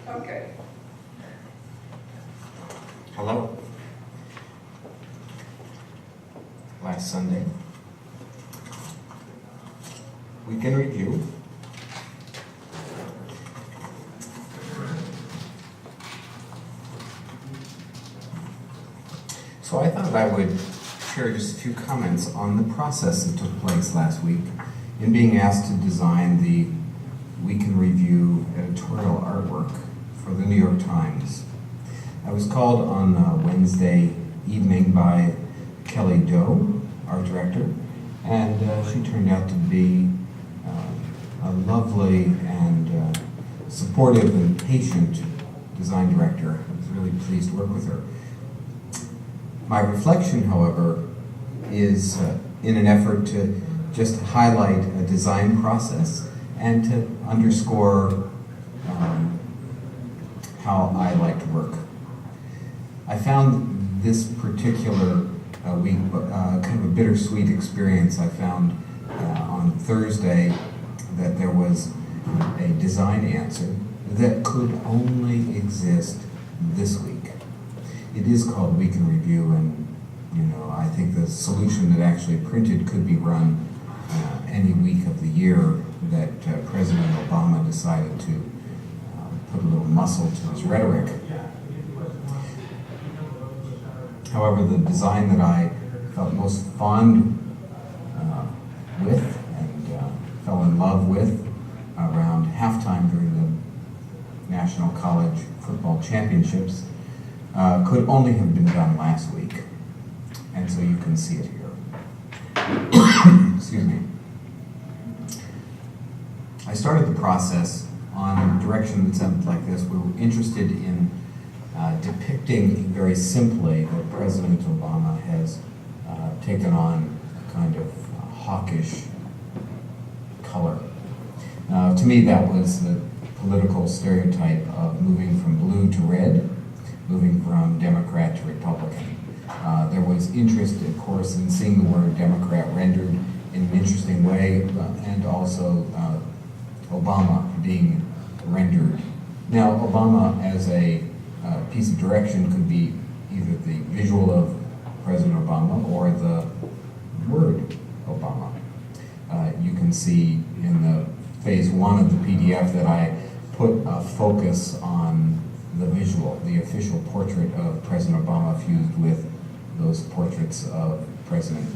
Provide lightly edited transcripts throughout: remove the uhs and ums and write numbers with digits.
Okay. Hello. Last Sunday, weekend review. So I thought I would share just a few comments on the process that took place last week in being asked to design the weekend review editorial artwork for the New York Times. I was called on Wednesday evening by Kelly Doe, art director, and she turned out to be a lovely and supportive and patient design director. I was really pleased to work with her. My reflection, however, is in an effort to just highlight a design process and to underscore how I like to work. I found this particular week kind of a bittersweet experience. I found on Thursday that there was a design answer that could only exist this week. It is called Weekend Review, and I think the solution that actually printed could be run any week of the year that President Obama decided to put a little muscle to his rhetoric. However, the design that I felt most fond with and fell in love with around halftime during the National College Football Championships could only have been done last week, and so you can see it here. Excuse me. I started the process on a direction that sounded like this. We were interested in depicting very simply that President Obama has taken on a kind of hawkish color. To me, that was the political stereotype of moving from blue to red, moving from Democrat to Republican. There was interest, of course, in seeing the word Democrat rendered in an interesting way, and also Obama being rendered. Now, Obama as a piece of direction could be either the visual of President Obama or the word Obama. You can see in the phase one of the PDF that I put a focus on the visual, the official portrait of President Obama fused with those portraits of President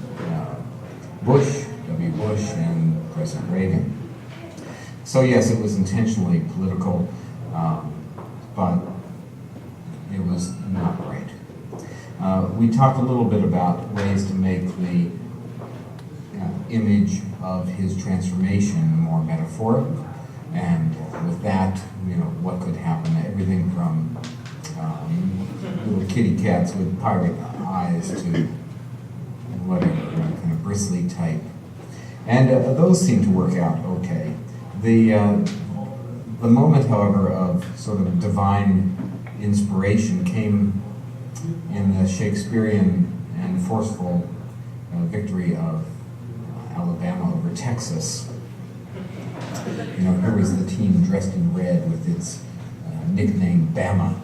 Bush, W. Bush, and President Reagan. So yes, it was intentionally political, but it was not right. We talked a little bit about ways to make the image of his transformation more metaphoric, and with that, what could happen? Everything from little kitty cats with pirate eyes to whatever, kind of bristly type. And those seem to work out okay. The moment, however, of sort of divine inspiration came in the Shakespearean and forceful victory of Alabama over Texas. Here was the team dressed in red with its nickname Bama,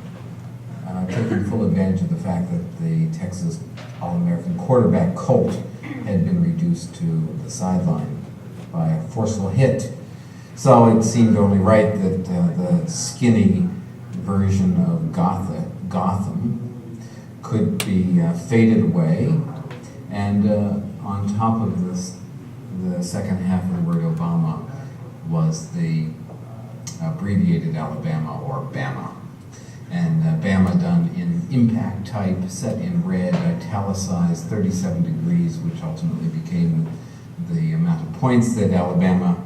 taking full advantage of the fact that the Texas All-American quarterback Colt had been reduced to the sideline by a forceful hit. So it seemed only right that the skinny version of Gotham could be faded away, and on top of this, the second half of the word Obama was the abbreviated Alabama, or Bama. And Bama done in impact type, set in red, italicized, 37 degrees, which ultimately became the amount of points that Alabama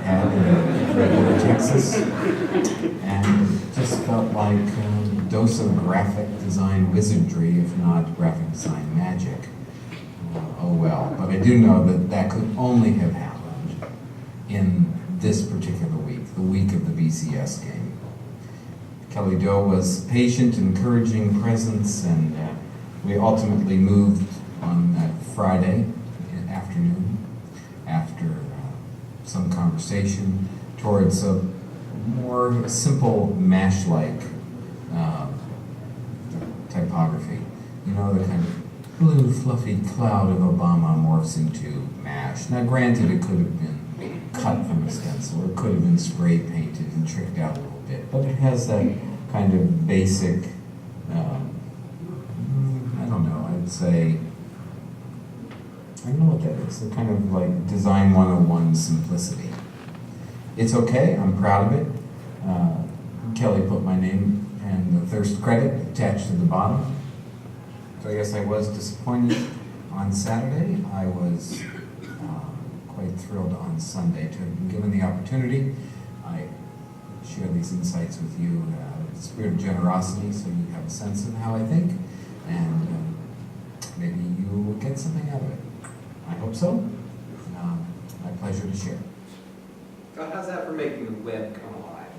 had over Texas. And it just felt like a dose of graphic design wizardry, if not graphic design magic. Oh well, but I do know that that could only have happened in this particular week, the week of the BCS game. Kelly Doe was patient, encouraging presence, and we ultimately moved on that Friday afternoon, after some conversation, towards more simple MASH-like typography. You know, the kind of blue fluffy cloud of Obama morphs into MASH. Now granted, it could have been cut from a stencil, or it could have been spray painted and tricked out a little bit, but it has that kind of basic, I don't know, I'd say, I don't know what that is, the kind of like design 101 simplicity. It's okay, I'm proud of it. Kelly put my name and the Thirst credit attached to the bottom. So I guess I was disappointed on Saturday. I was quite thrilled on Sunday to have been given the opportunity. I share these insights with you out of the spirit of generosity so you have a sense of how I think, and maybe you will get something out of it. I hope so. My pleasure to share. So how's that for making the web come alive?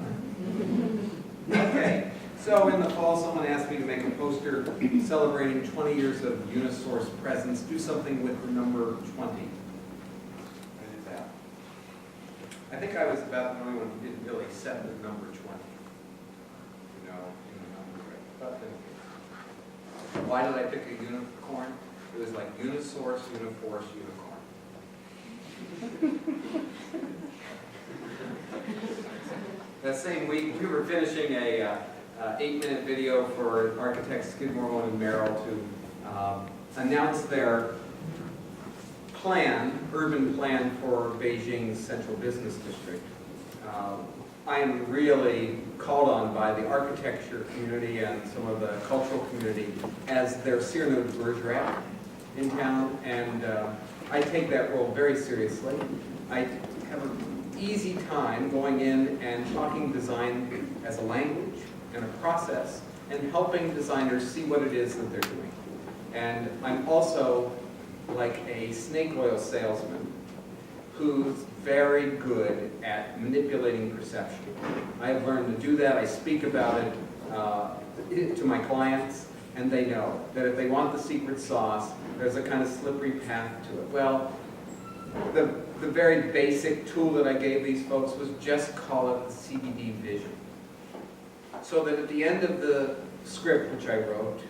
Huh? Okay, so in the fall someone asked me to make a poster celebrating 20 years of Unisource presence. Do something with the number 20. I did that. I think I was about the only one who didn't really set the number 20. You know, in the number, but why did I pick a unicorn? It was like Unisource, Uniforce, Unicorn. That same week, we were finishing a 8-minute video for architects Skidmore, and Merrill to announce their plan, urban plan for Beijing's central business district. I am really called on by the architecture community and some of the cultural community as their Cyrano de Bergerac in town, and I take that role very seriously. I have an easy time going in and talking design as a language and a process and helping designers see what it is that they're doing. And I'm also like a snake oil salesman who's very good at manipulating perception. I have learned to do that. I speak about it to my clients, and they know that if they want the secret sauce, there's a kind of slippery path to it. Well, the very basic tool that I gave these folks was just call it the CBD vision. So that at the end of the script, which I wrote,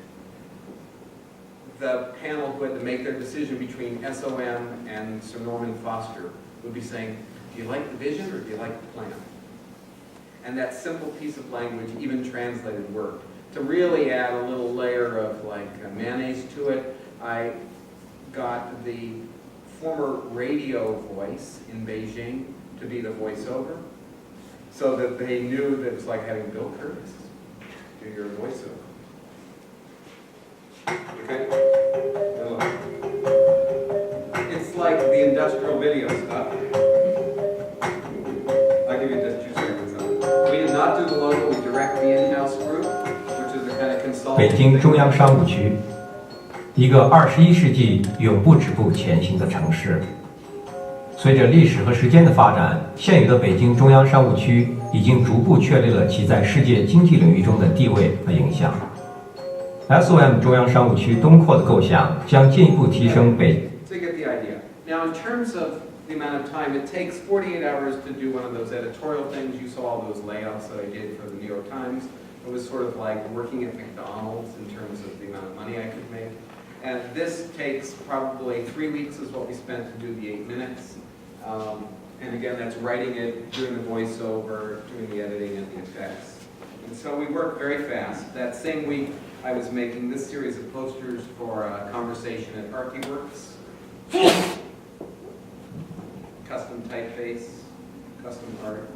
the panel who had to make their decision between SOM and Sir Norman Foster would be saying, do you like the vision or do you like the plan? And that simple piece of language, even translated, worked. To really add a little layer of like mayonnaise to it, I got the former radio voice in Beijing to be the voiceover, so that they knew that it's like having Bill Curtis do your voiceover. Okay? It's like the industrial video stuff. I'll give you just 2 seconds on it. We did not do the logo, we direct the in-house group, which is a kind of consulting. 北京中央商务区，一个21世纪永不止步前行的城市。随着历史和时间的发展，现有的北京中央商务区已经逐步确立了其在世界经济领域中的地位和影响。SOM 中央商务区东扩的构想将进一步提升北。So you get the idea. Now, in terms of the amount of time, it takes 48 hours to do one of those editorial things. You saw all those layouts that I did for the New York Times. It was sort of like working at McDonald's in terms of the amount of money I could make. And this takes probably 3 weeks is what we spent to do the 8 minutes. And again, that's writing it, doing the voiceover, doing the editing and the effects. And so we worked very fast. That same week, I was making this series of posters for a conversation at ArchiWorks. Custom typeface, custom art.